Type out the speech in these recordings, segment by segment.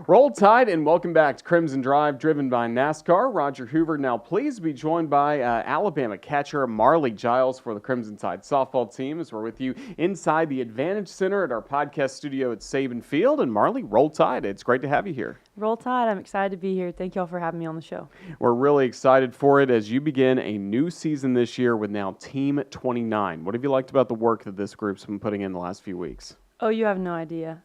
Roll Tide and welcome back to Crimson Drive, driven by NASCAR. Roger Hoover now pleased to be joined by Alabama catcher Marlie Giles for the Crimson Tide softball team as we're with you inside the Advantage Center at our podcast studio at Sabin Field. And Marlie, Roll Tide, it's great to have you here. Roll Tide, I'm excited to be here. Thank y'all for having me on the show. We're really excited for it as you begin a new season this year with now Team 29. What have you liked about the work that this group's been putting in the last few weeks? Oh, you have no idea.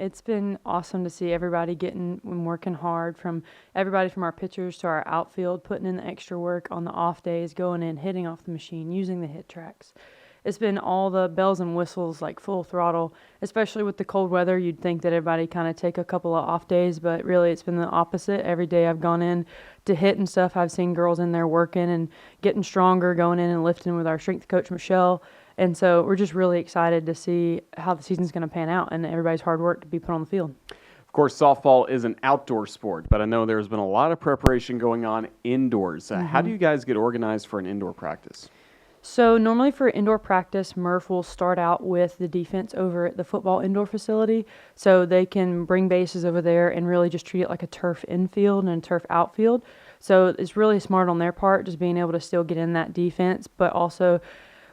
It's been awesome to see everybody working hard, from everybody from our pitchers to our outfield, putting in the extra work on the off days, going in, hitting off the machine, using the hit tracks. It's been all the bells and whistles, like full throttle, especially with the cold weather. You'd think that everybody kind of take a couple of off days, but really it's been the opposite. Every day I've gone in to hit and stuff, I've seen girls in there working and getting stronger, going in and lifting with our strength coach, Michelle. And so we're just really excited to see how the season's going to pan out and everybody's hard work to be put on the field. Of course, softball is an outdoor sport, but I know there's been a lot of preparation going on indoors. How do you guys get organized for an indoor practice? So normally for indoor practice, Murph will start out with the defense over at the football indoor facility. So they can bring bases over there and really just treat it like a turf infield and a turf outfield. So it's really smart on their part, just being able to still get in that defense, but also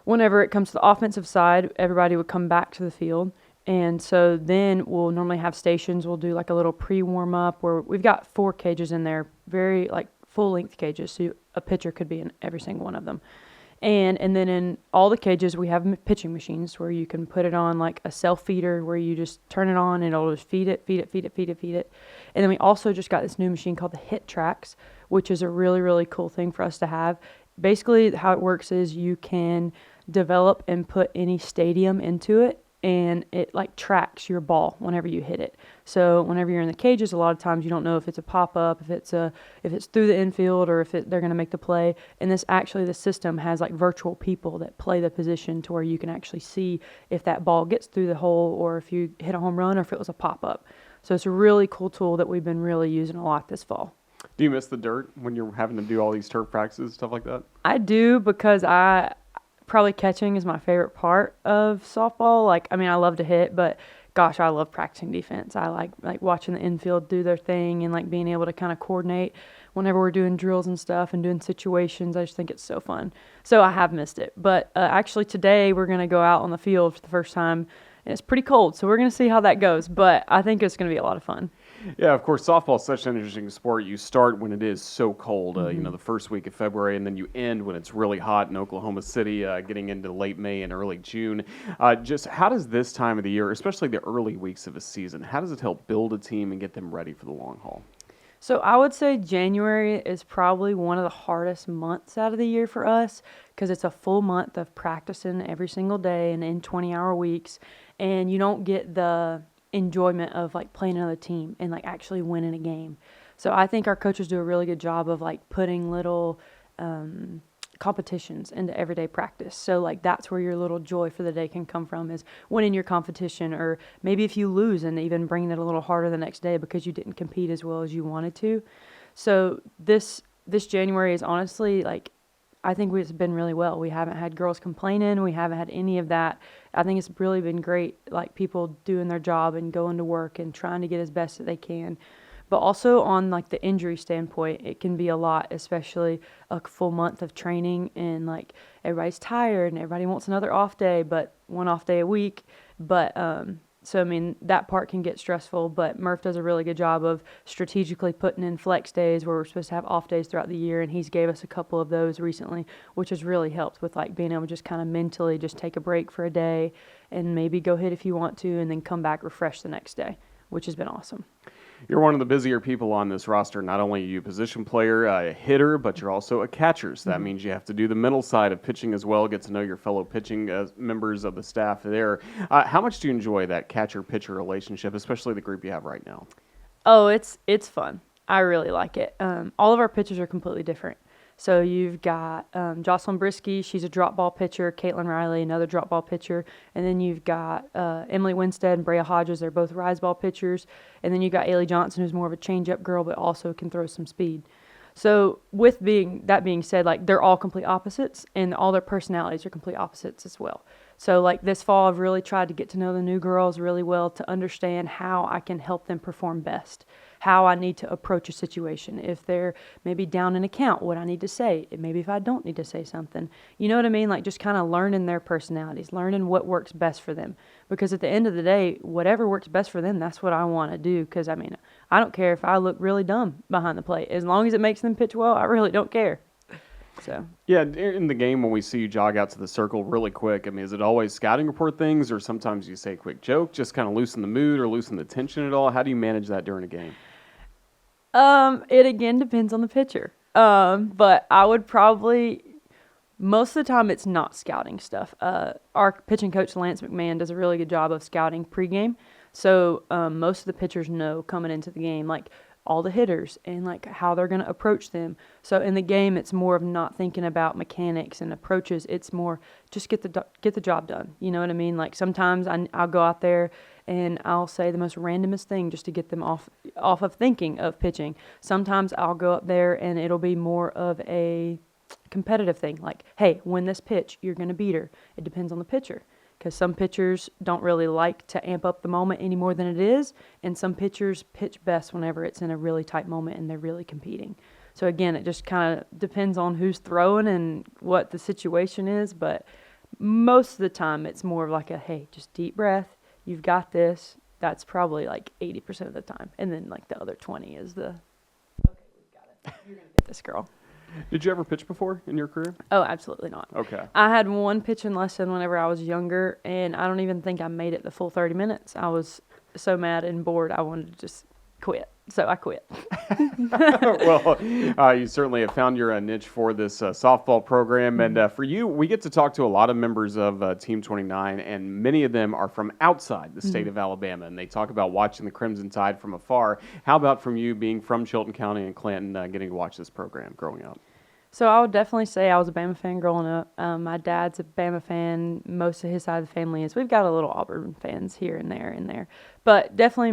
whenever it comes to the offensive side, everybody would come back to the field. And so then we'll normally have stations. We'll do like a little pre-warm-up where we've got 4 cages in there, very like full-length cages, so a pitcher could be in every single one of them. And then in all the cages, we have pitching machines where you can put it on like a self-feeder where you just turn it on and it'll just feed it. And then we also just got this new machine called the hit tracks, which is a really, really cool thing for us to have. Basically, how it works is you can develop and put any stadium into it, and it like tracks your ball whenever you hit it. So whenever you're in the cages, a lot of times you don't know if it's a pop-up, if it's through the infield, or if they're going to make the play. And the system has like virtual people that play the position to where you can actually see if that ball gets through the hole or if you hit a home run or if it was a pop-up. So it's a really cool tool that we've been really using a lot this fall. Do you miss the dirt when you're having to do all these turf practices, stuff like that? I do, because probably catching is my favorite part of softball. I love to hit, but gosh, I love practicing defense. I like watching the infield do their thing and like being able to kind of coordinate whenever we're doing drills and stuff and doing situations. I just think it's so fun. So I have missed it. But actually today we're going to go out on the field for the first time, and it's pretty cold. So we're going to see how that goes. But I think it's going to be a lot of fun. Yeah, of course, softball is such an interesting sport. You start when it is so cold, the first week of February, and then you end when it's really hot in Oklahoma City, getting into late May and early June. Just how does this time of the year, especially the early weeks of a season, how does it help build a team and get them ready for the long haul? So I would say January is probably one of the hardest months out of the year for us, because it's a full month of practicing every single day and in 20-hour weeks, and you don't get the enjoyment of like playing another team and like actually winning a game. So I think our coaches do a really good job of like putting little competitions into everyday practice. So like that's where your little joy for the day can come from, is winning your competition, or maybe if you lose and even bringing it a little harder the next day because you didn't compete as well as you wanted to. So this January is honestly like, I think it's been really well. We haven't had girls complaining. We haven't had any of that. I think it's really been great, like people doing their job and going to work and trying to get as best that they can. But also on like the injury standpoint, it can be a lot, especially a full month of training and like everybody's tired and everybody wants another off day, but one off day a week. But so, that part can get stressful, but Murph does a really good job of strategically putting in flex days where we're supposed to have off days throughout the year, and he's gave us a couple of those recently, which has really helped with like being able to just kind of mentally just take a break for a day and maybe go hit if you want to and then come back refreshed the next day, which has been awesome. You're one of the busier people on this roster. Not only are you a position player, a hitter, but you're also a catcher. So that means you have to do the mental side of pitching as well, get to know your fellow pitching members of the staff there. How much do you enjoy that catcher-pitcher relationship, especially the group you have right now? Oh, it's fun. I really like it. All of our pitchers are completely different. So you've got Jocelyn Brisky, she's a drop ball pitcher, Caitlin Riley, another drop ball pitcher, and then you've got Emily Winstead and Brea Hodges, they're both rise ball pitchers, and then you've got Ailey Johnson, who's more of a change-up girl, but also can throw some speed. So that being said, like they're all complete opposites, and all their personalities are complete opposites as well. So like this fall, I've really tried to get to know the new girls really well to understand how I can help them perform best, how I need to approach a situation. If they're maybe down an account, what I need to say, maybe if I don't need to say something. You know what I mean? Like just kind of learning their personalities, learning what works best for them. Because at the end of the day, whatever works best for them, that's what I want to do. Because I mean, I don't care if I look really dumb behind the plate. As long as it makes them pitch well, I really don't care. So Yeah, in the game when we see you jog out to the circle really quick, I mean, is it always scouting report things, or sometimes you say a quick joke, just kind of loosen the mood or loosen the tension at all? How do you manage that during a game? it again depends on the pitcher. But I would probably most of the time it's not scouting stuff. Our pitching coach Lance McMahon does a really good job of scouting pregame. So most of the pitchers know coming into the game, like all the hitters and like how they're going to approach them. So in the game, it's more of not thinking about mechanics and approaches. It's more just get the job done. You know what I mean? Like sometimes I'll go out there and I'll say the most randomest thing just to get them off of thinking of pitching. Sometimes I'll go up there and it'll be more of a competitive thing. Like, hey, win this pitch, you're going to beat her. It depends on the pitcher. Because some pitchers don't really like to amp up the moment any more than it is, and some pitchers pitch best whenever it's in a really tight moment and they're really competing. So again, it just kind of depends on who's throwing and what the situation is, but most of the time it's more of like a, hey, just deep breath, you've got this. That's probably like 80% of the time. And then like the other 20 is the, okay, we've got it. You're going to get this girl. Did you ever pitch before in your career? Oh, absolutely not. Okay. I had one pitching lesson whenever I was younger, and I don't even think I made it the full 30 minutes. I was so mad and bored, I wanted to just quit. So I quit. Well, you certainly have found your niche for this softball program. And for you, we get to talk to a lot of members of Team 29, and many of them are from outside the state of Alabama. And they talk about watching the Crimson Tide from afar. How about from you being from Chilton County and Clanton, getting to watch this program growing up? So I would definitely say I was a Bama fan growing up. My dad's a Bama fan. Most of his side of the family is. We've got a little Auburn fans here and there. But definitely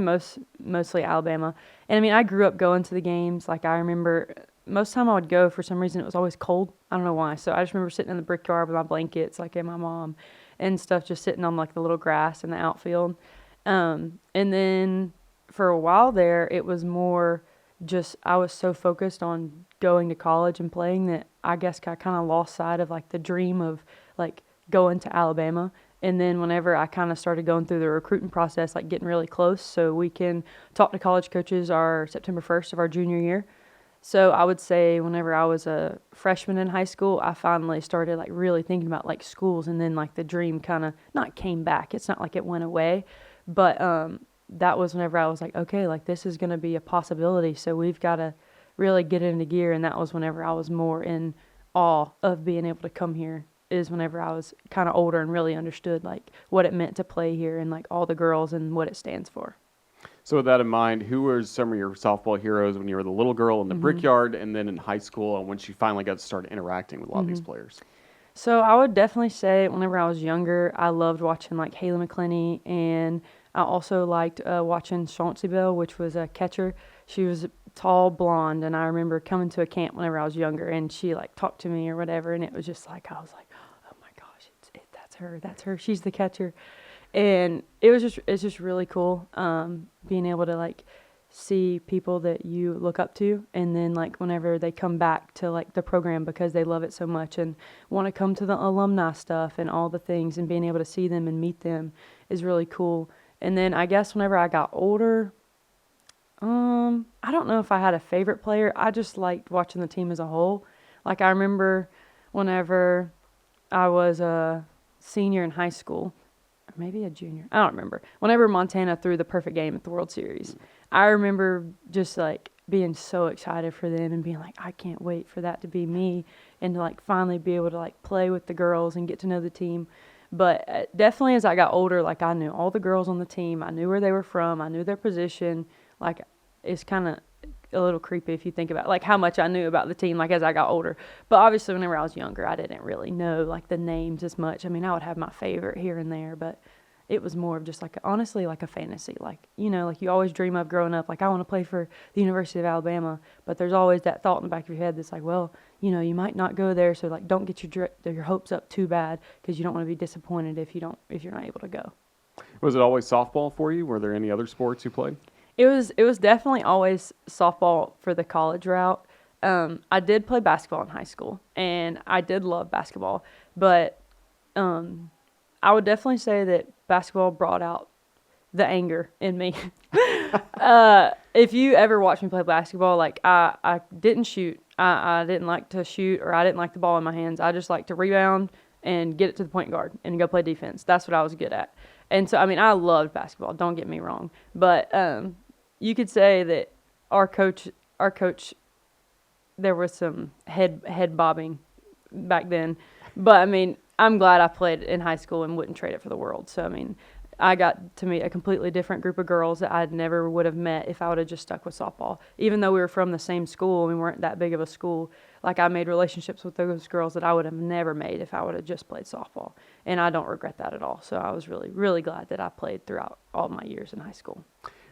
mostly Alabama. And I mean, I grew up going to the games. Like I remember most of the time I would go, for some reason it was always cold. I don't know why. So I just remember sitting in the brickyard with my blankets, like and my mom and stuff, just sitting on like the little grass in the outfield. And then for a while there, it was more just I was so focused on going to college and playing that I guess I kind of lost sight of like the dream of like going to Alabama. And then whenever I kind of started going through the recruiting process, like getting really close so we can talk to college coaches our September 1st of our junior year. So I would say whenever I was a freshman in high school, I finally started like really thinking about like schools, and then like the dream kind of not came back. It's not like it went away, but that was whenever I was like, okay, like this is going to be a possibility. So we've got to really get it into gear. And that was whenever I was more in awe of being able to come here, is whenever I was kind of older and really understood like what it meant to play here and like all the girls and what it stands for. So with that in mind, who were some of your softball heroes when you were the little girl in the brickyard, and then in high school, and when you finally got to start interacting with a lot of these players? So I would definitely say whenever I was younger, I loved watching like Haley McClenny, and I also liked watching Chauncey Bell, which was a catcher. She was tall, blonde, and I remember coming to a camp whenever I was younger, and she like talked to me or whatever, and it was just like I was like, oh my gosh, that's her, she's the catcher, and it's just really cool being able to like see people that you look up to, and then like whenever they come back to like the program because they love it so much and want to come to the alumni stuff and all the things, and being able to see them and meet them is really cool. And then I guess whenever I got older, I don't know if I had a favorite player. I just liked watching the team as a whole. Like I remember whenever I was a senior in high school, or maybe a junior, I don't remember. Whenever Montana threw the perfect game at the World Series, I remember just like being so excited for them and being like, I can't wait for that to be me, and to like finally be able to like play with the girls and get to know the team. But definitely as I got older, like I knew all the girls on the team. I knew where they were from. I knew their position. Like it's kind of a little creepy if you think about like how much I knew about the team like as I got older. But obviously whenever I was younger, I didn't really know like the names as much. I mean, I would have my favorite here and there, but it was more of just like, honestly, like a fantasy. Like, like you always dream of growing up, like, I want to play for the University of Alabama. But there's always that thought in the back of your head that's like, well, you might not go there. So, like, don't get your hopes up too bad because you don't want to be disappointed if you're not able to go. Was it always softball for you? Were there any other sports you played? It was definitely always softball for the college route. I did play basketball in high school, and I did love basketball, but I would definitely say that basketball brought out the anger in me. If you ever watch me play basketball, like I didn't shoot. I didn't like to shoot, or I didn't like the ball in my hands. I just like to rebound and get it to the point guard and go play defense. That's what I was good at. And so, I mean, I loved basketball. Don't get me wrong, but you could say that our coach, there was some head bobbing back then. But I mean, I'm glad I played in high school and wouldn't trade it for the world. So I mean, I got to meet a completely different group of girls that I never would have met if I would have just stuck with softball. Even though we were from the same school, we weren't that big of a school. Like, I made relationships with those girls that I would have never made if I would have just played softball. And I don't regret that at all. So I was really, really glad that I played throughout all my years in high school.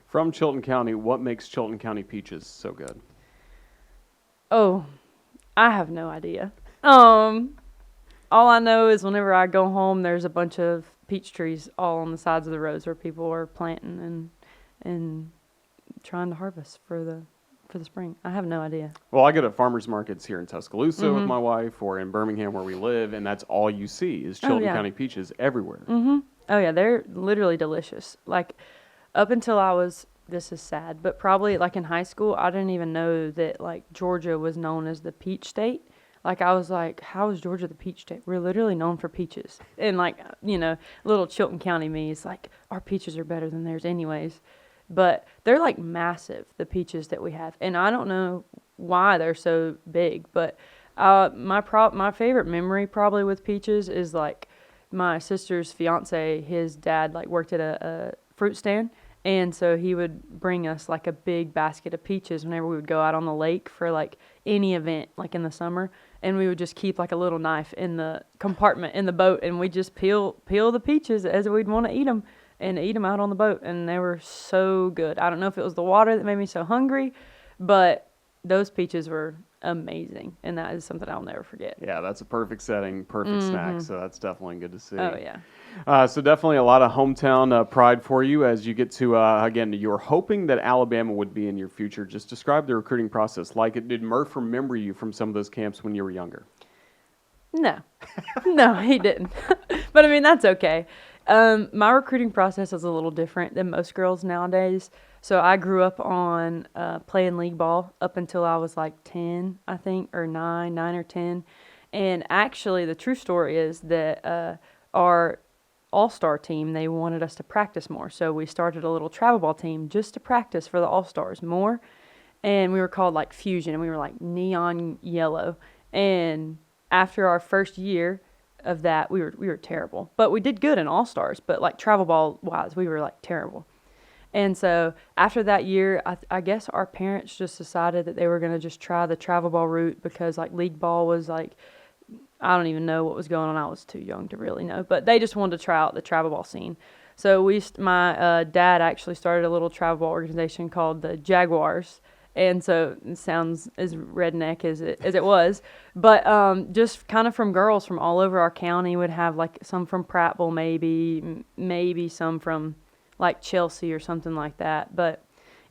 From Chilton County, what makes Chilton County peaches so good? Oh, I have no idea. All I know is whenever I go home, there's a bunch of peach trees all on the sides of the roads where people are planting and trying to harvest for the spring. I have no idea. Well, I go to farmers markets here in Tuscaloosa with my wife, or in Birmingham where we live, and that's all you see is Chilton County peaches everywhere. Oh yeah, they're literally delicious. Like, up until this is sad, but probably like in high school, I didn't even know that like Georgia was known as the peach state. Like, I was like, how is Georgia the peach state? We're literally known for peaches. And like, little Chilton County me is like, our peaches are better than theirs anyways. But they're like massive, the peaches that we have. And I don't know why they're so big, but my favorite memory probably with peaches is like my sister's fiance, his dad like worked at a fruit stand. And so he would bring us like a big basket of peaches whenever we would go out on the lake for like any event, like in the summer. And we would just keep like a little knife in the compartment in the boat, and we just peel the peaches as we'd want to eat them out on the boat. And they were so good. I don't know if it was the water that made me so hungry, but those peaches were amazing. And that is something I'll never forget. Yeah, that's a perfect setting, perfect snack. So that's definitely good to see. Oh, yeah. So definitely a lot of hometown pride for you as you get to, again, you're hoping that Alabama would be in your future. Just describe the recruiting process. Like, did Murph remember you from some of those camps when you were younger? No. No, he didn't. But I mean, that's okay. My recruiting process is a little different than most girls nowadays. So I grew up on playing league ball up until I was like 10, I think, or 9 or 10. And actually, the true story is that our all-star team, they wanted us to practice more. So we started a little travel ball team just to practice for the all-stars more. And we were called like Fusion, and we were like neon yellow. And after our first year of that, we were terrible. But we did good in all-stars, but like travel ball wise, we were like terrible. And so after that year, I guess our parents just decided that they were going to just try the travel ball route because like league ball was like, I don't even know what was going on. I was too young to really know, but they just wanted to try out the travel ball scene. So my dad actually started a little travel ball organization called the Jaguars. And so it sounds as redneck as it was, but just kind of from girls from all over our county. Would have like some from Prattville, maybe some from like Chelsea or something like that. But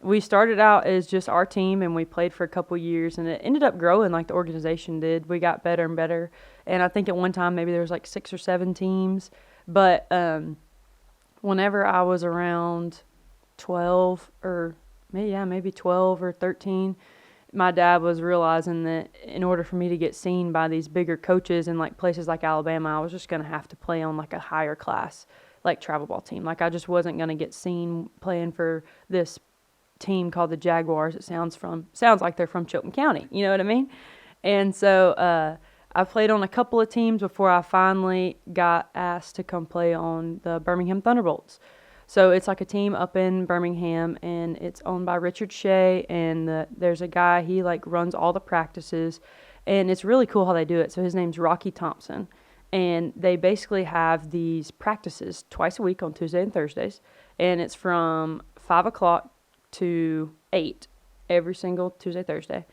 we started out as just our team, and we played for a couple years, and it ended up growing like the organization did. We got better and better, and I think at one time maybe there was like 6 or 7 teams. But whenever I was around 12 or maybe 12 or 13, my dad was realizing that in order for me to get seen by these bigger coaches in like places like Alabama, I was just going to have to play on like a higher class like travel ball team. Like, I just wasn't going to get seen playing for this team called the Jaguars. It sounds like they're from Chilton County. You know what I mean? And so I played on a couple of teams before I finally got asked to come play on the Birmingham Thunderbolts. So it's like a team up in Birmingham, and it's owned by Richard Shea, and there's a guy, he like runs all the practices, and it's really cool how they do it. So his name's Rocky Thompson, And they basically have these practices twice a week on Tuesday and Thursdays. And it's from 5 o'clock to 8 every single Tuesday, Thursday.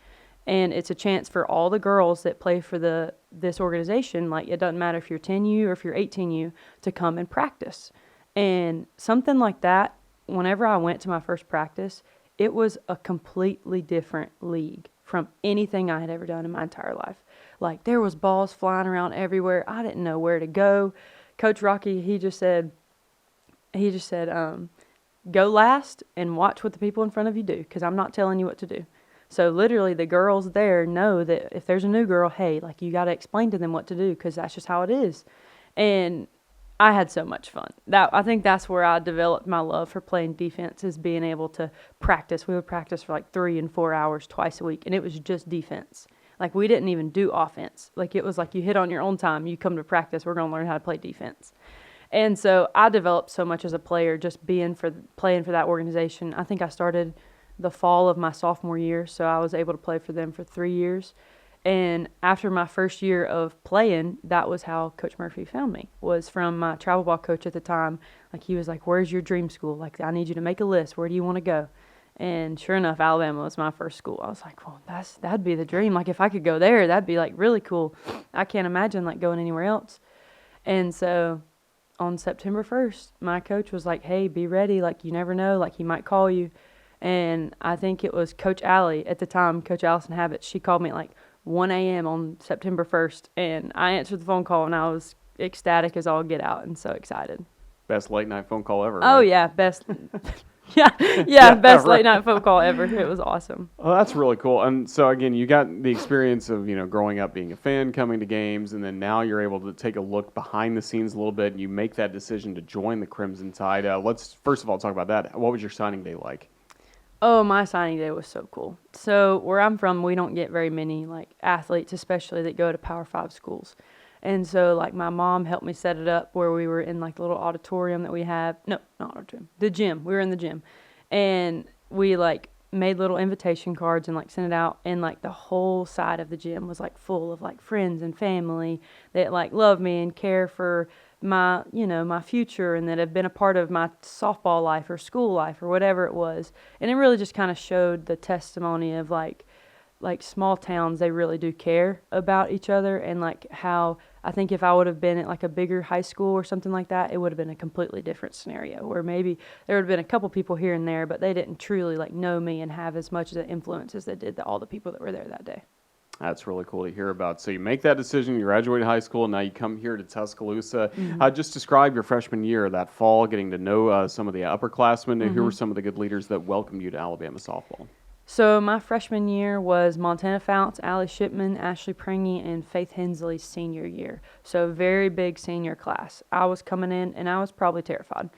And it's a chance for all the girls that play for this organization, like it doesn't matter if you're 10U or if you're 18U, to come and practice. And something like that, whenever I went to my first practice, it was a completely different league from anything I had ever done in my entire life. Like, there was balls flying around everywhere. I didn't know where to go. Coach Rocky, he just said, go last and watch what the people in front of you do, because I'm not telling you what to do. So literally the girls there know that if there's a new girl, hey, like, you got to explain to them what to do, because that's just how it is. And I had so much fun. I think that's where I developed my love for playing defense, is being able to practice. We would practice for like 3 and 4 hours twice a week, and it was just defense. Like, we didn't even do offense. Like, it was like, you hit on your own time. You come to practice. We're going to learn how to play defense. And so I developed so much as a player just playing for that organization. I think I started the fall of my sophomore year, so I was able to play for them for 3 years. And after my first year of playing, that was how Coach Murphy found me, was from my travel ball coach at the time. Like, he was like, where's your dream school? Like, I need you to make a list. Where do you want to go? And sure enough, Alabama was my first school. I was like, well, that'd be the dream. Like, if I could go there, that'd be like really cool. I can't imagine like going anywhere else. And so on September 1st, my coach was like, hey, be ready. Like, you never know. Like, he might call you. And I think it was Coach Allie at the time, Coach Allison Habits. She called me at like 1 a.m. on September 1st. And I answered the phone call, and I was ecstatic as all get out and so excited. Best late night phone call ever. Oh, right? yeah, best. Yeah, best late night phone call ever. It was awesome. Oh, that's really cool. And so, again, you got the experience of, growing up being a fan, coming to games, and then now you're able to take a look behind the scenes a little bit, and you make that decision to join the Crimson Tide. Let's, first of all, talk about that. What was your signing day like? Oh, my signing day was so cool. So where I'm from, we don't get very many, like, athletes, especially that go to Power 5 schools. And so, like, my mom helped me set it up where we were in, like, a little auditorium that we have. No, not auditorium. The gym. We were in the gym. And we, like, made little invitation cards and, like, sent it out. And, like, the whole side of the gym was, like, full of, like, friends and family that, like, love me and care for my, my future, and that have been a part of my softball life or school life or whatever it was. And it really just kind of showed the testimony of, like small towns, they really do care about each other, and like how I think if I would have been at like a bigger high school or something like that, it would have been a completely different scenario, where maybe there would have been a couple people here and there, but they didn't truly like know me and have as much of an influence as they did all the people that were there that day. That's really cool to hear about. So you make that decision, you graduate high school, and now you come here to Tuscaloosa. Mm-hmm. Just describe your freshman year, that fall, getting to know some of the upperclassmen. Mm-hmm. Who were some of the good leaders that welcomed you to Alabama softball? So my freshman year was Montana Founts, Allie Shipman, Ashley Pringy, and Faith Hensley's senior year. So very big senior class. I was coming in, and I was probably terrified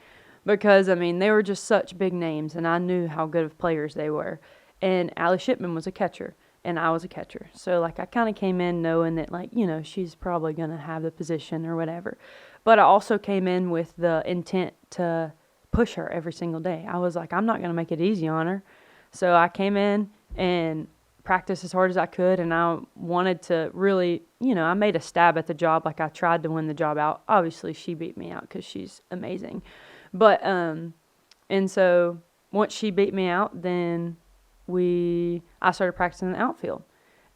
because, they were just such big names, and I knew how good of players they were. And Allie Shipman was a catcher, and I was a catcher. So, like, I kind of came in knowing that, like, she's probably going to have the position or whatever. But I also came in with the intent to push her every single day. I was like, I'm not going to make it easy on her. So I came in and practiced as hard as I could, and I wanted to really, I made a stab at the job. Like, I tried to win the job out. Obviously, she beat me out because she's amazing. But, and so once she beat me out, then I started practicing in the outfield.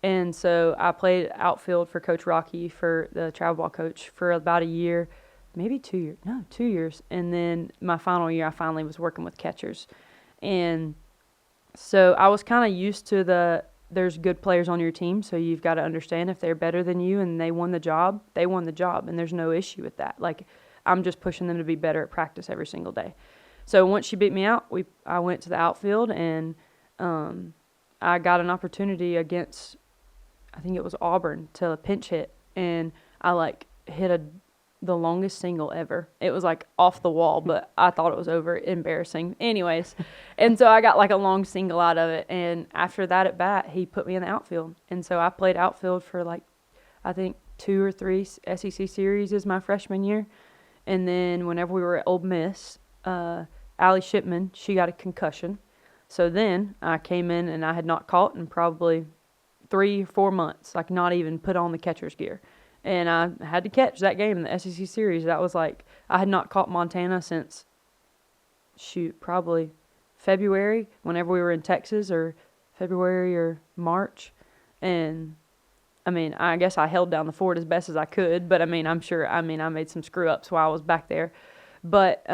And so I played outfield for Coach Rocky, for the travel ball coach, for about a year, maybe 2 years. No, 2 years. And then my final year, I finally was working with catchers. And so I was kind of used to there's good players on your team, so you've got to understand if they're better than you and they won the job, and there's no issue with that. Like, I'm just pushing them to be better at practice every single day. So once she beat me out, I went to the outfield, and I got an opportunity against, I think it was Auburn, to pinch hit, and I like hit the longest single ever. It was like off the wall, but I thought it was over. Embarrassing. Anyways, and so I got like a long single out of it, and after that at bat, he put me in the outfield, and so I played outfield for like, I think 2 or 3 SEC series is my freshman year, and then whenever we were at Ole Miss, Allie Shipman, she got a concussion. So then I came in, and I had not caught in probably 3 or 4 months, like not even put on the catcher's gear. and I had to catch that game in the SEC series. That was like, I had not caught Montana since, probably February, whenever we were in Texas, or February or March. And I mean, I guess I held down the fort as best as I could, but I mean, I made some screw ups while I was back there. But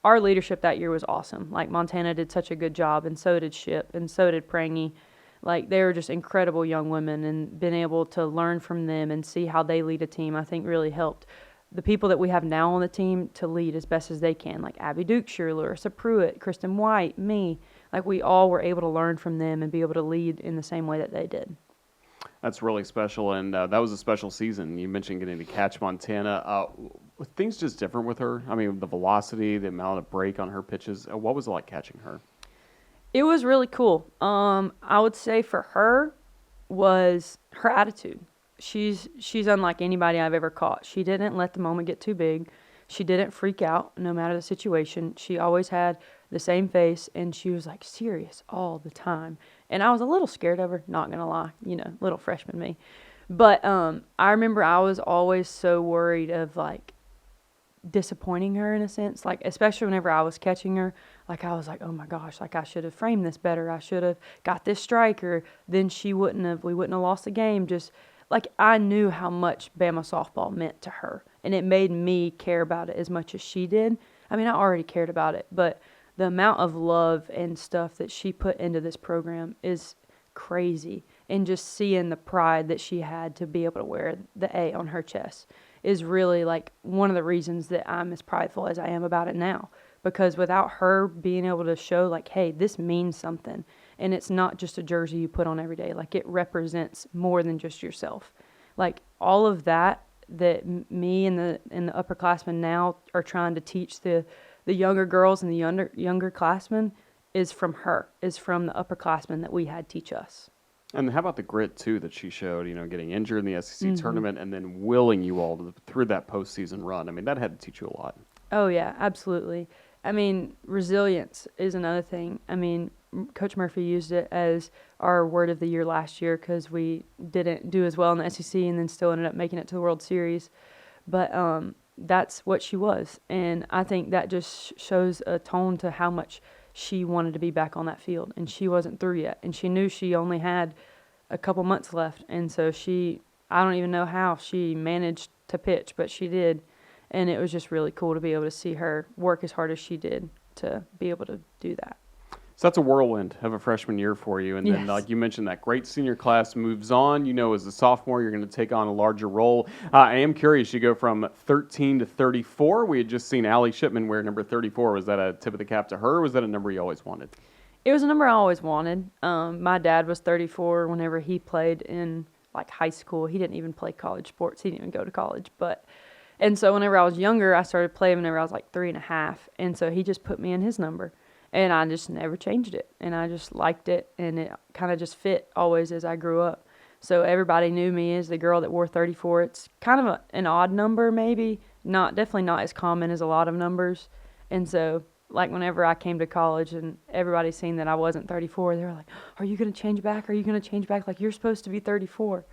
our leadership that year was awesome. Like, Montana did such a good job, and so did Ship, and so did Prangy. Like, they were just incredible young women, and being able to learn from them and see how they lead a team, I think really helped the people that we have now on the team to lead as best as they can. Like Abby Duke-Schuler, Larissa Pruitt, Kristen White, me. Like, we all were able to learn from them and be able to lead in the same way that they did. That's really special, and that was a special season. You mentioned getting to catch Montana. Were things just different with her? I mean, the velocity, the amount of break on her pitches. What was it like catching her? It was really cool. I would say for her was her attitude. She's unlike anybody I've ever caught. She didn't let the moment get too big. She didn't freak out no matter the situation. She always had the same face, and she was like serious all the time. And I was a little scared of her, not gonna lie, little freshman me. But I remember I was always so worried of like disappointing her in a sense, like especially whenever I was catching her. Like, I was like, oh my gosh, like I should have framed this better. I should have got this strike, or then we wouldn't have lost the game. Just like, I knew how much Bama softball meant to her, and it made me care about it as much as she did. I mean, I already cared about it, but the amount of love and stuff that she put into this program is crazy. And just seeing the pride that she had to be able to wear the A on her chest is really like one of the reasons that I'm as prideful as I am about it now. Because without her being able to show like, hey, this means something, and it's not just a jersey you put on every day, like it represents more than just yourself. Like, all of that me and the upperclassmen now are trying to teach the younger girls and the younger classmen is from her, is from the upperclassmen that we had teach us. And how about the grit, too, that she showed, getting injured in the SEC tournament and then willing you all through that postseason run? I mean, that had to teach you a lot. Oh, yeah, absolutely. I mean, resilience is another thing. I mean, Coach Murphy used it as our word of the year last year because we didn't do as well in the SEC and then still ended up making it to the World Series. But that's what she was. And I think that just shows a tone to how much she wanted to be back on that field. And she wasn't through yet. And she knew she only had a couple months left. And so I don't even know how she managed to pitch, but she did. And it was just really cool to be able to see her work as hard as she did to be able to do that. So that's a whirlwind of a freshman year for you. And then, Yes. like you mentioned, that great senior class moves on. As a sophomore, you're going to take on a larger role. I am curious, you go from 13 to 34. We had just seen Allie Shipman wear number 34. Was that a tip of the cap to her, or was that a number you always wanted? It was a number I always wanted. My dad was 34 whenever he played in like high school. He didn't even play college sports. He didn't even go to college. And so whenever I was younger, I started playing whenever I was like 3.5. And so he just put me in his number. And I just never changed it. And I just liked it. And it kind of just fit always as I grew up. So everybody knew me as the girl that wore 34. It's kind of an odd number maybe. Definitely not as common as a lot of numbers. And so like whenever I came to college and everybody seen that I wasn't 34, they were like, are you going to change back? Are you going to change back? Like, you're supposed to be 34.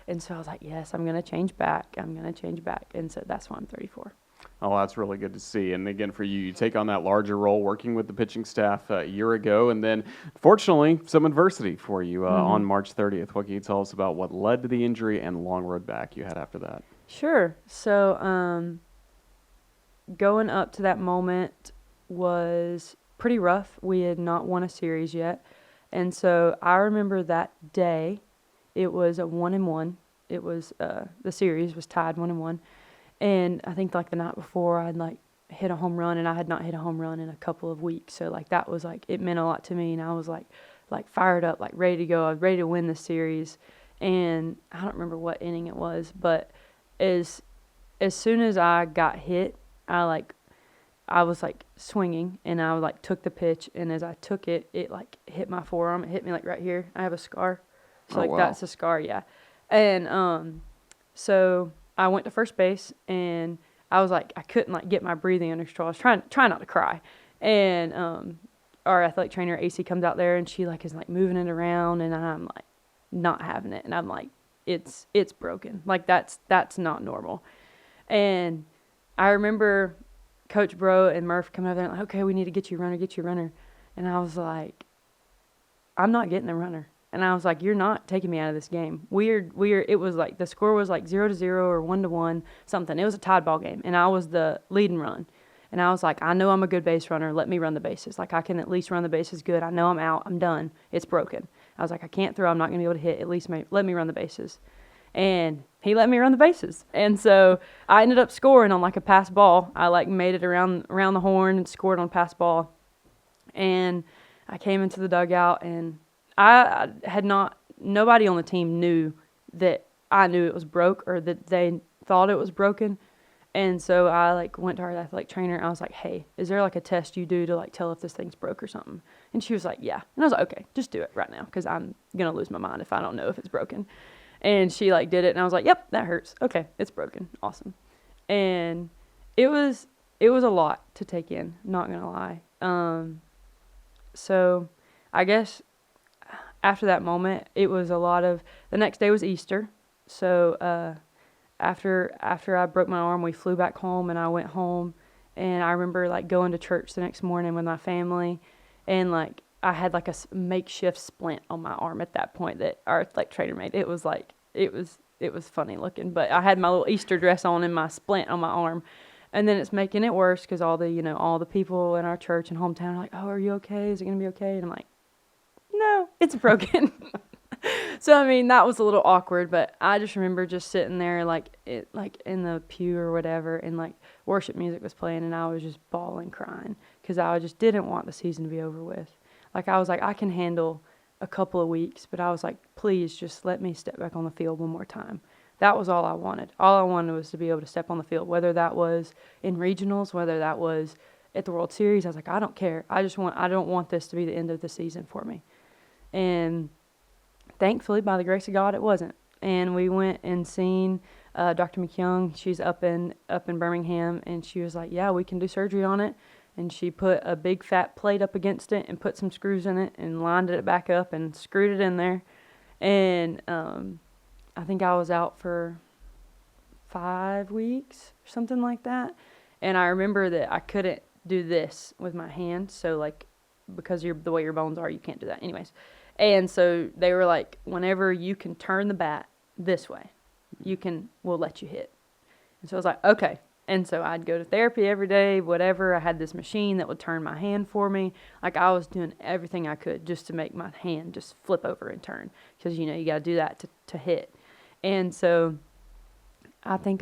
And so I was like, yes, I'm going to change back. And so that's why I'm 34. Oh, that's really good to see. And again, for you take on that larger role working with the pitching staff a year ago. And then, fortunately, some adversity for you on March 30th. What can you tell us about what led to the injury and long road back you had after that? Sure. So going up to that moment was pretty rough. We had not won a series yet. And so I remember that day, it was a 1-1. It was the series was tied 1-1. And I think like the night before I'd like hit a home run, and I had not hit a home run in a couple of weeks. So like that was like, it meant a lot to me, and I was like fired up, like ready to go. I was ready to win the series. And I don't remember what inning it was, but as soon as I got hit, I was like swinging, and I like took the pitch, and as I took it, it like hit my forearm. It hit me like right here. I have a scar. So like, wow. That's a scar, yeah. And so I went to first base, and I was like, I couldn't like get my breathing under control. I was trying not to cry. And our athletic trainer AC comes out there, and she like is like moving it around, and I'm like not having it, and I'm like it's broken. Like that's not normal. And I remember Coach Bro and Murph coming over there and like, okay, we need to get you a runner. And I was like, I'm not getting a runner. And I was like, you're not taking me out of this game. It was like, the score was like 0-0 or 1-1, something. It was a tied ball game. And I was the lead and run. And I was like, I know I'm a good base runner. Let me run the bases. Like, I can at least run the bases good. I know I'm out. I'm done. It's broken. I was like, I can't throw. I'm not going to be able to hit. At least let me run the bases. And he let me run the bases. And so I ended up scoring on like a pass ball. I like made it around the horn and scored on pass ball. And I came into the dugout, and I had not, nobody on the team knew that I knew it was broke or that they thought it was broken. And so I like went to our athletic trainer, and I was like, hey, is there like a test you do to like tell if this thing's broke or something? And she was like, yeah. And I was like, okay, just do it right now, because I'm going to lose my mind if I don't know if it's broken. And she like did it, and I was like, yep, that hurts. Okay, it's broken. Awesome. And it was a lot to take in, not going to lie. So I guess after that moment, it was a lot of, the next day was Easter. So after I broke my arm, we flew back home, and I went home, and I remember like going to church the next morning with my family, and like I had like a makeshift splint on my arm at that point that our athletic trainer made. It was like, it was funny looking, but I had my little Easter dress on and my splint on my arm. And then it's making it worse because all the people in our church and hometown are like, oh, are you okay? Is it going to be okay? And I'm like, no, it's broken. So, I mean, that was a little awkward, but I just remember just sitting there like in the pew or whatever, and like worship music was playing, and I was just bawling, crying, because I just didn't want the season to be over with. Like, I was like, I can handle a couple of weeks, but I was like, please just let me step back on the field one more time. That was all I wanted. All I wanted was to be able to step on the field, whether that was in regionals, whether that was at the World Series. I was like, I don't care. I don't want this to be the end of the season for me. And thankfully, by the grace of God, it wasn't. And we went and seen Dr. McYoung. She's up in Birmingham, and she was like, yeah, we can do surgery on it. And she put a big fat plate up against it and put some screws in it and lined it back up and screwed it in there. And I think I was out for 5 weeks or something like that. And I remember that I couldn't do this with my hand. So like, because the way your bones are, you can't do that anyways. And so they were like, whenever you can turn the bat this way, we'll let you hit. And so I was like, okay. And so I'd go to therapy every day, whatever. I had this machine that would turn my hand for me. Like, I was doing everything I could just to make my hand just flip over and turn. Because, you got to do that to hit. And so I think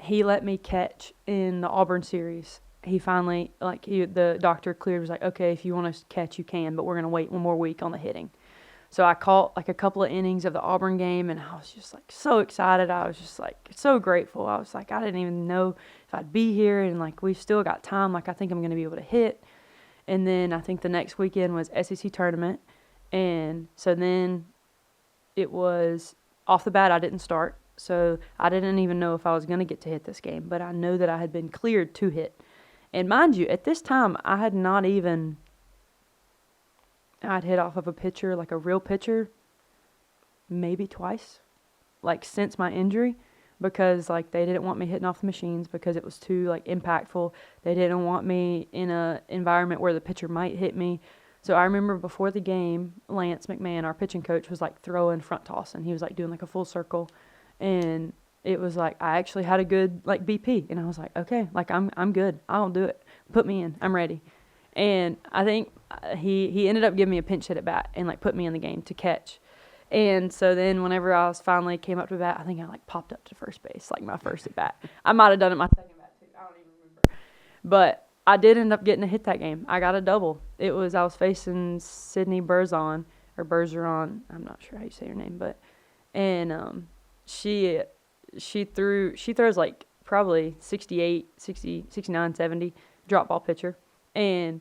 he let me catch in the Auburn series. He finally, the doctor cleared, was like, okay, if you want to catch, you can, but we're going to wait one more week on the hitting. So I caught like a couple of innings of the Auburn game, and I was just like so excited. I was just like so grateful. I was like, I didn't even know if I'd be here, and like we've still got time. Like, I think I'm going to be able to hit. And then I think the next weekend was SEC tournament. And so then it was off the bat, I didn't start. So I didn't even know if I was going to get to hit this game, but I know that I had been cleared to hit. And mind you, at this time, I'd hit off of a pitcher, like a real pitcher, maybe twice, like since my injury, because like they didn't want me hitting off the machines because it was too like impactful. They didn't want me in a environment where the pitcher might hit me. So I remember before the game, Lance McMahon, our pitching coach, was like throwing front toss, and he was like doing like a full circle, and it was like I actually had a good like BP, and I was like, okay, like I'm good. I'll do it. Put me in. I'm ready. And I think he ended up giving me a pinch hit at bat and like put me in the game to catch. And so then whenever I was finally came up to bat, I think I like popped up to first base, like my first at bat. I might have done it my second bat too. I don't even remember. But I did end up getting a hit that game. I got a double. I was facing Sydney Berzon or Bergeron. I'm not sure how you say her name, but she throws like probably 68, 60, 69, 70 drop ball pitcher. And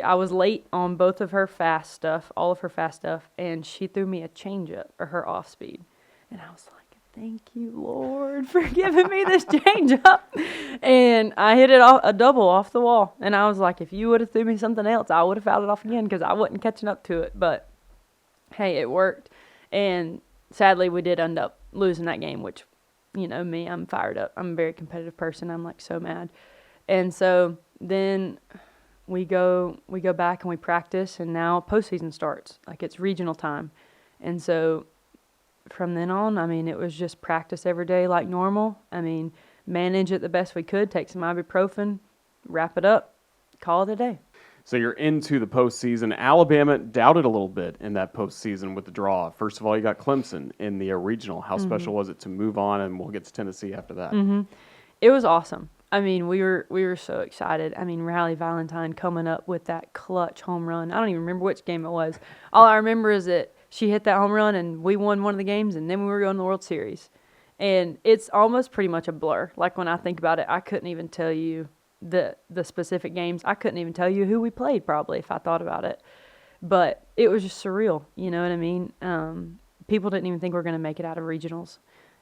I was late on both of her fast stuff, all of her fast stuff, and she threw me a changeup or her off speed. And I was like, thank you, Lord, for giving me this changeup. And I hit it a double off the wall. And I was like, if you would have threw me something else, I would have fouled it off again because I wasn't catching up to it. But hey, it worked. And sadly, we did end up losing that game, which, me, I'm fired up. I'm a very competitive person. I'm like so mad. And so then we go back and we practice, and now postseason starts. Like, it's regional time. And so from then on, I mean, it was just practice every day like normal. I mean, manage it the best we could, take some ibuprofen, wrap it up, call it a day. So you're into the postseason. Alabama doubted a little bit in that postseason with the draw. First of all, you got Clemson in the regional. How special was it to move on, and we'll get to Tennessee after that? It was awesome. I mean, we were so excited. I mean, Riley Valentine coming up with that clutch home run. I don't even remember which game it was. All I remember is that she hit that home run and we won one of the games, and then we were going to the World Series. And it's almost pretty much a blur. Like, when I think about it, I couldn't even tell you the specific games. I couldn't even tell you who we played, probably, if I thought about it. But it was just surreal. You know what I mean? People didn't even think we were going to make it out of regionals.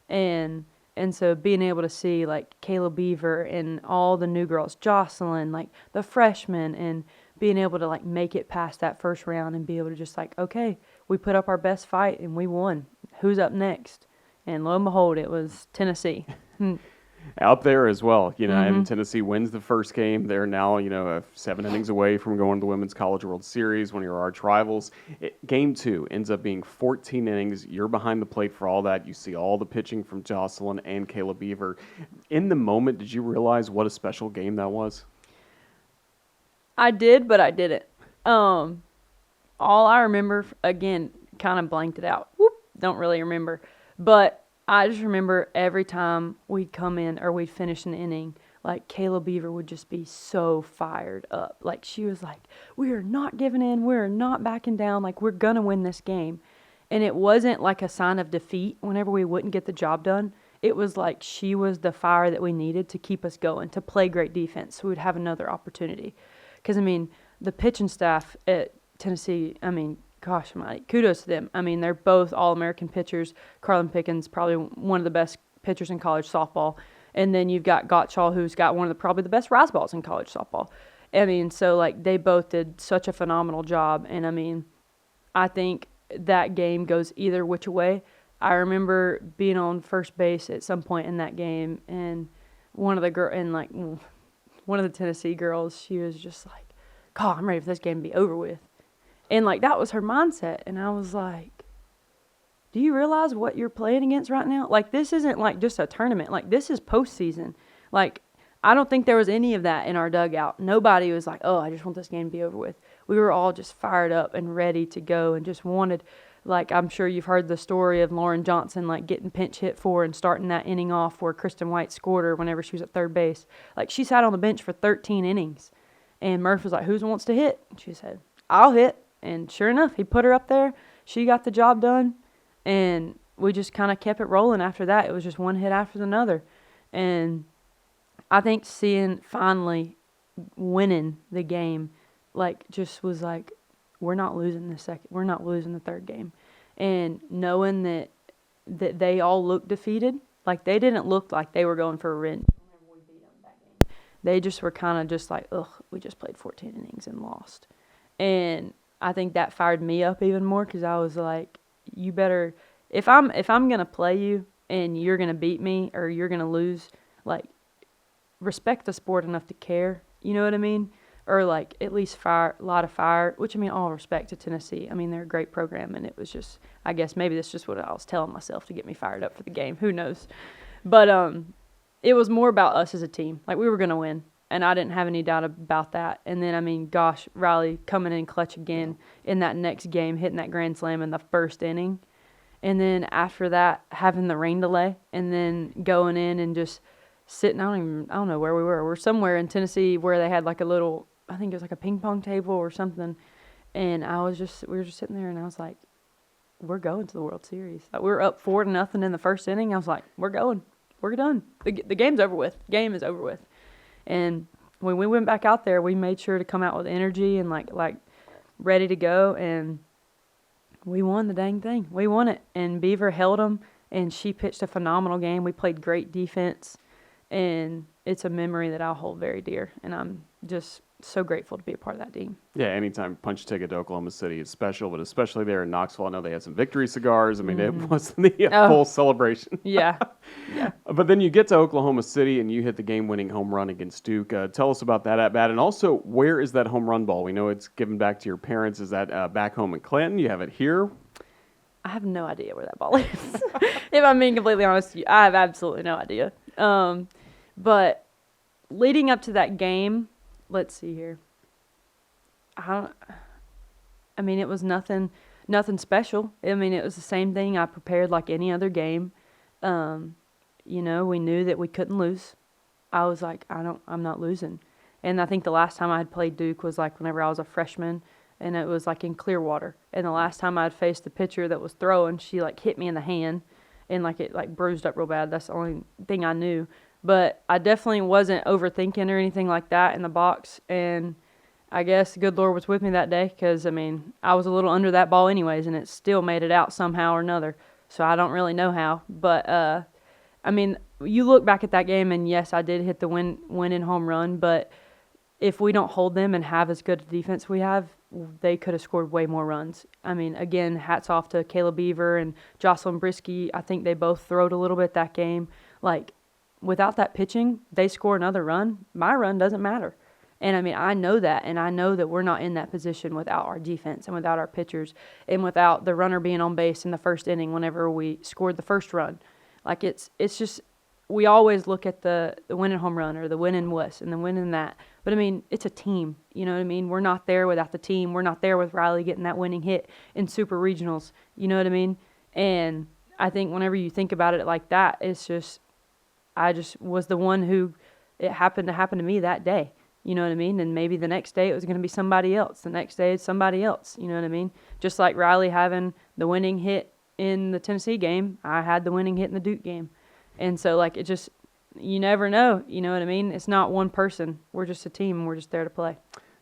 And so being able to see, like, Kayla Beaver and all the new girls, Jocelyn, like, the freshmen, and being able to, like, make it past that first round and be able to just, like, okay, we put up our best fight and we won. Who's up next? And lo and behold, it was Tennessee. Out there as well, and Tennessee wins the first game. They're now, 7 innings away from going to the Women's College World Series, one of your arch rivals. Game 2 ends up being 14 innings. You're behind the plate for all that. You see all the pitching from Jocelyn and Kayla Beaver. In the moment, did you realize what a special game that was? I did, but I didn't. All I remember, again, kind of blanked it out. Don't really remember. But I just remember every time we'd come in or we'd finish an inning, like, Kayla Beaver would just be so fired up. Like, she was like, we are not giving in. We're not backing down. Like, we're going to win this game. And it wasn't like a sign of defeat whenever we wouldn't get the job done. It was like she was the fire that we needed to keep us going, to play great defense, so we'd have another opportunity. Because, I mean, the pitching staff at Tennessee, I mean, gosh almighty, kudos to them. I mean, they're both All-American pitchers. Carlin Pickens, probably one of the best pitchers in college softball. And then you've got Gottschall, who's got one of probably the best rise balls in college softball. I mean, so, like, they both did such a phenomenal job. And, I mean, I think that game goes either which way. I remember being on first base at some point in that game, and one of the Tennessee girls, she was just like, God, I'm ready for this game to be over with. And, like, that was her mindset. And I was like, do you realize what you're playing against right now? Like, this isn't, like, just a tournament. Like, this is postseason. Like, I don't think there was any of that in our dugout. Nobody was like, oh, I just want this game to be over with. We were all just fired up and ready to go and just wanted, like, I'm sure you've heard the story of Lauren Johnson, like, getting pinch hit for and starting that inning off where Kristen White scored her whenever she was at third base. Like, she sat on the bench for 13 innings. And Murph was like, who wants to hit? And she said, I'll hit. And sure enough, he put her up there. She got the job done. And we just kind of kept it rolling after that. It was just one hit after another. And I think seeing finally winning the game, like, just was like, we're not losing the second. We're not losing the third game. And knowing that they all looked defeated, like, they didn't look like they were going for a revenge. They just were kind of just like, ugh, we just played 14 innings and lost. And I think that fired me up even more, because I was like, you better, if I'm going to play you and you're going to beat me or you're going to lose, like, respect the sport enough to care. You know what I mean? Or, like, at least a lot of fire, which, I mean, all respect to Tennessee. I mean, they're a great program, and it was just, I guess maybe that's just what I was telling myself to get me fired up for the game. Who knows? But it was more about us as a team. Like, we were going to win, and I didn't have any doubt about that. And then, I mean, gosh, Riley coming in clutch again in that next game, hitting that grand slam in the first inning. And then after that, having the rain delay, and then going in and just sitting, I don't know where we were. We're somewhere in Tennessee where they had like a little, I think it was like a ping pong table or something. And we were just sitting there, and I was like, we're going to the World Series. Like, we were up 4-0 in the first inning. I was like, we're going. We're done. The game's over with. The game is over with. And when we went back out there, we made sure to come out with energy and like ready to go. And we won the dang thing. We won it. And Beaver held them, and she pitched a phenomenal game. We played great defense. And it's a memory that I'll hold very dear. And I'm just so grateful to be a part of that team. Yeah, anytime punch ticket to Oklahoma City is special, but especially there in Knoxville, I know they had some victory cigars. I mean, it was the full celebration. Yeah, yeah. But then you get to Oklahoma City and you hit the game-winning home run against Duke. Tell us about that at bat, and also where is that home run ball? We know it's given back to your parents. Is that back home in Clanton? You have it here? I have no idea where that ball is. If I'm being completely honest with you, I have absolutely no idea. But leading up to that game, let's see here. I mean, it was nothing special. I mean, it was the same thing I prepared like any other game. You know, we knew that we couldn't lose. I was like, I'm not losing. And I think the last time I had played Duke was like whenever I was a freshman, and it was like in Clearwater. And the last time I had faced the pitcher that was throwing, she like hit me in the hand, and like it like bruised up real bad. That's the only thing I knew. But I definitely wasn't overthinking or anything like that in the box. And I guess the good Lord was with me that day because, I mean, I was a little under that ball anyways, and it still made it out somehow or another. So I don't really know how. But, I mean, you look back at that game, and yes, I did hit the winning home run. But if we don't hold them and have as good a defense we have, they could have scored way more runs. I mean, again, hats off to Caleb Beaver and Jocelyn Brisky. I think they both throwed a little bit that game. Like, without that pitching, they score another run. My run doesn't matter. And, I mean, I know that, and I know that we're not in that position without our defense and without our pitchers and without the runner being on base in the first inning whenever we scored the first run. Like, it's just we always look at the winning home run or the winning wuss and the winning that. But, I mean, it's a team. You know what I mean? We're not there without the team. We're not there with Riley getting that winning hit in Super Regionals. You know what I mean? And I think whenever you think about it like that, it's just I just was the one who it happened to happen to me that day. You know what I mean? And maybe the next day it was going to be somebody else. The next day it's somebody else. You know what I mean? Just like Riley having the winning hit in the Tennessee game, I had the winning hit in the Duke game. And so, like, it just, you never know. You know what I mean? It's not one person. We're just a team, and we're just there to play.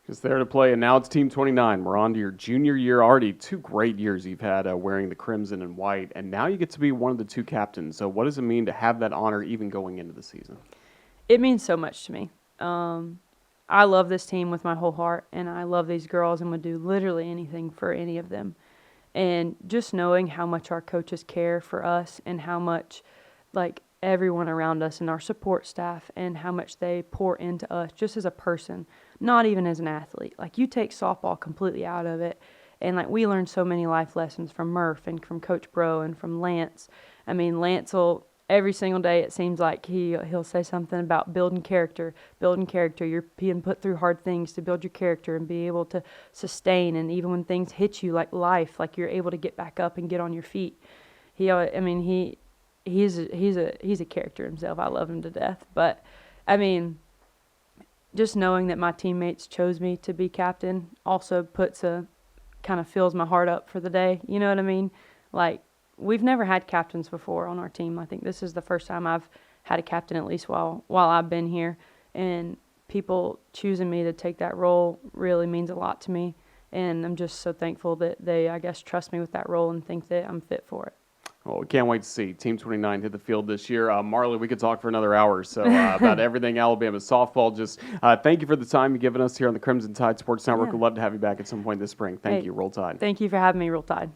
Just there to play, and now it's Team 29. We're on to your junior year. Already 2 great years you've had wearing the crimson and white, and now you get to be one of the 2 captains. So what does it mean to have that honor even going into the season? It means so much to me. I love this team with my whole heart, and I love these girls and would do literally anything for any of them. And just knowing how much our coaches care for us and how much, like, everyone around us and our support staff and how much they pour into us just as a person, not even as an athlete. Like, you take softball completely out of it, and, like, we learned so many life lessons from Murph and from Coach Bro and from Lance. I mean, Lance will every single day, it seems like he'll say something about building character. You're being put through hard things to build your character and be able to sustain. And even when things hit you like life, like you're able to get back up and get on your feet. He's a character himself. I love him to death. But I mean, just knowing that my teammates chose me to be captain also kind of fills my heart up for the day. You know what I mean? Like, we've never had captains before on our team. I think this is the first time I've had a captain, at least while I've been here. And people choosing me to take that role really means a lot to me. And I'm just so thankful that they, I guess, trust me with that role and think that I'm fit for it. Well, we can't wait to see Team 29 hit the field this year. Marlie, we could talk for another hour or so about everything Alabama softball. Just thank you for the time you've given us here on the Crimson Tide Sports Network. Yeah. We'd love to have you back at some point this spring. Thank you. Roll Tide. Thank you for having me, Roll Tide.